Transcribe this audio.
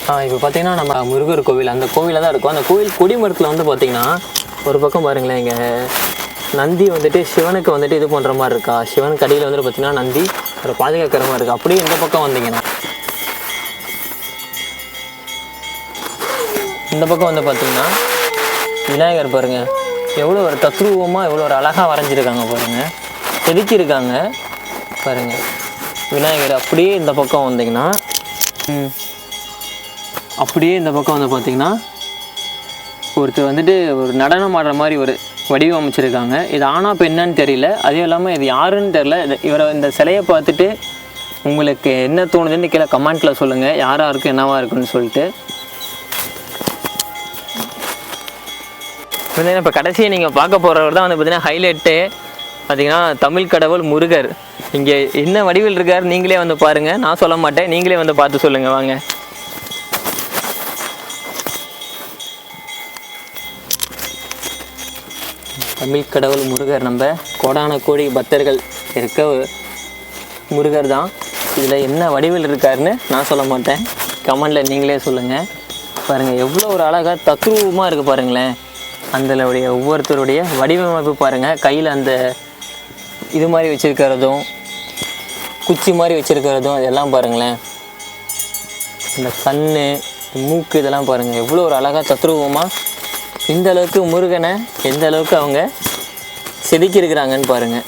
இப்போ பார்த்தீங்கன்னா நம்ம முருகர் கோவில் அந்த கோவிலில் தான் இருக்கும். அந்த கோவில் கொடிமரத்தில் வந்து பார்த்திங்கன்னா ஒரு பக்கம் பாருங்களேன், இங்கே நந்தி வந்துட்டு சிவனுக்கு வந்துட்டு இது பண்ணுற மாதிரி இருக்கா, சிவனுக்கு அடியில் வந்துட்டு பார்த்திங்கன்னா நந்தி ஒரு பாதுகாக்கிற மாதிரி இருக்கா. அப்படியே இந்த பக்கம் வந்தீங்கன்னா இந்த பக்கம் வந்து பார்த்திங்கன்னா விநாயகர் பாருங்கள், எவ்வளோ ஒரு தத்ரூபமாக எவ்வளோ ஒரு அழகாக வரைஞ்சிருக்காங்க பாருங்கள், செதுக்கியிருக்காங்க பாருங்கள் விநாயகர். அப்படியே இந்த பக்கம் வந்தீங்கன்னா அப்படியே இந்த பக்கம் வந்து பார்த்திங்கன்னா ஒருத்தர் வந்துட்டு ஒரு நடனம் ஆடுற மாதிரி ஒரு வடிவமைச்சிருக்காங்க. இது ஆனா பெண்ணான்னு தெரியல, அதே இல்லாமல் இது யாருன்னு தெரில. இவரை இந்த சிலையை பார்த்துட்டு உங்களுக்கு என்ன தோணுதுன்னு கீழே கமெண்ட்டில் சொல்லுங்கள், யாராக இருக்குது என்னவாக இருக்குன்னு சொல்லிட்டு. இப்போ கடைசியை நீங்கள் பார்க்க போகிறவர் தான் வந்து பார்த்திங்கன்னா ஹைலைட்டு பார்த்திங்கன்னா தமிழ் கடவுள் முருகர். இங்கே என்ன வடிவில் இருக்கார் நீங்களே வந்து பாருங்கள், நான் சொல்ல மாட்டேன், நீங்களே வந்து பார்த்து சொல்லுங்கள் வாங்க. தமிழ் கடவுள் முருகர், நம்ம கோடான கோடி பக்தர்கள் இருக்க முருகர் தான். இதில் என்ன வடிவில் இருக்காருன்னு நான் சொல்ல மாட்டேன், கமெண்டில் நீங்களே சொல்லுங்கள். பாருங்கள் எவ்வளோ ஒரு அழகாக தத்ரூபமாக இருக்குது பாருங்களேன். அந்தளுடைய ஒவ்வொருத்தருடைய வடிவமைப்பு பாருங்கள், கையில் அந்த இது மாதிரி வச்சுருக்கிறதும் குச்சி மாதிரி வச்சுருக்கிறதும் இதெல்லாம் பாருங்களேன். இந்த கண் மூக்கு இதெல்லாம் பாருங்கள் எவ்வளோ ஒரு அழகாக தத்ரூபமாக இந்த அளவுக்கு முருகனை எந்த அளவுக்கு அவங்க செதுக்கியிருக்கிறாங்கன்னு பாருங்கள்.